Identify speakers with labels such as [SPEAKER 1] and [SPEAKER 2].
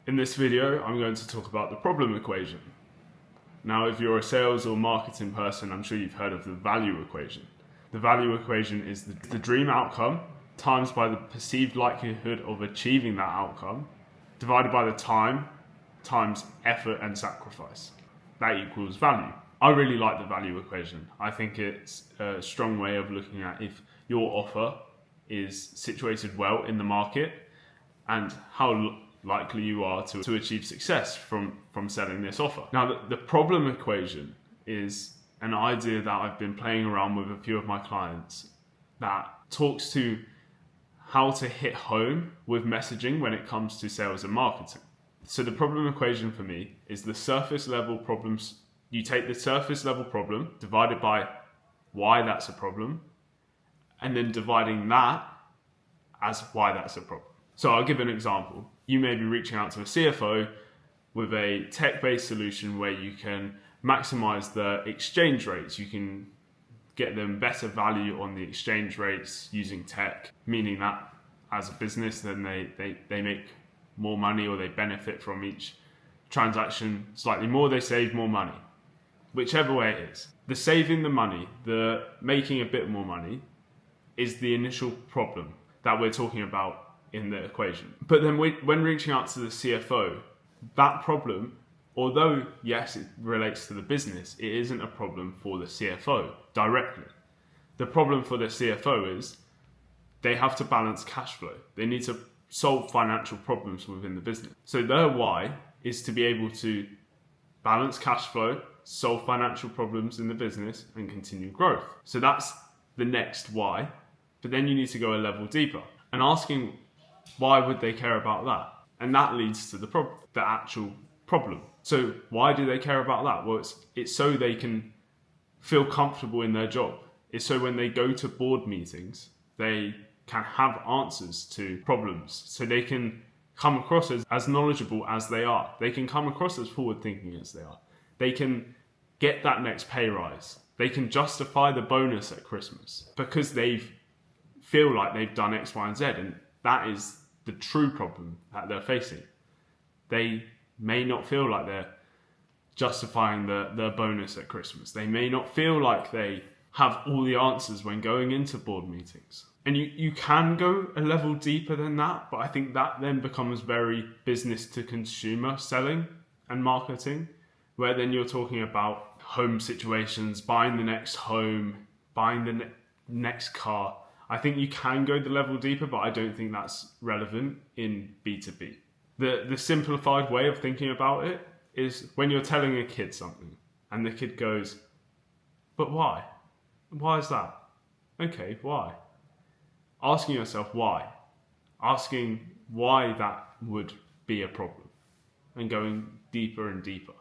[SPEAKER 1] In this video, I'm going to talk about the problem equation. Now, if you're a sales or marketing person, I'm sure you've heard of the value equation. The value equation is the dream outcome times by the perceived likelihood of achieving that outcome, divided by the time times effort and sacrifice. That equals value. I really like the value equation. I think it's a strong way of looking at if your offer is situated well in the market and how likely you are to achieve success from selling this offer. Now, the problem equation is an idea that I've been playing around with a few of my clients that talks to how to hit home with messaging when it comes to sales and marketing. So the problem equation for me is the surface level problems. You take the surface level problem divided by why that's a problem, and then dividing that as why that's a problem. So I'll give an example. You may be reaching out to a CFO with a tech-based solution where you can maximize the exchange rates. You can get them better value on the exchange rates using tech, meaning that as a business, then they make more money, or they benefit from each transaction slightly more, they save more money. Whichever way it is. The saving the money, the making a bit more money, is the initial problem that we're talking about in the equation. But then when reaching out to the CFO, that problem, although yes, it relates to the business, it isn't a problem for the CFO directly. The problem for the CFO is they have to balance cash flow. They need to solve financial problems within the business. So their why is to be able to balance cash flow, solve financial problems in the business, and continue growth. So that's the next why. But then you need to go a level deeper and asking, why would they care about that? And that leads to the actual problem. So why do they care about that? Well, it's so they can feel comfortable in their job. It's so when they go to board meetings, they can have answers to problems. So they can come across as knowledgeable as they are. They can come across as forward-thinking as they are. They can get that next pay rise. They can justify the bonus at Christmas because they feel like they've done X, Y, and Z. And that is the true problem that they're facing. They may not feel like they're justifying their bonus at Christmas. They may not feel like they have all the answers when going into board meetings. And you can go a level deeper than that, but I think that then becomes very business to consumer selling and marketing, where then you're talking about home situations, buying the next home, buying the next car. I think you can go the level deeper, but I don't think that's relevant in B2B. The simplified way of thinking about it is when you're telling a kid something and the kid goes, but why? Why is that? Okay, why? Asking yourself why. Asking why that would be a problem and going deeper and deeper.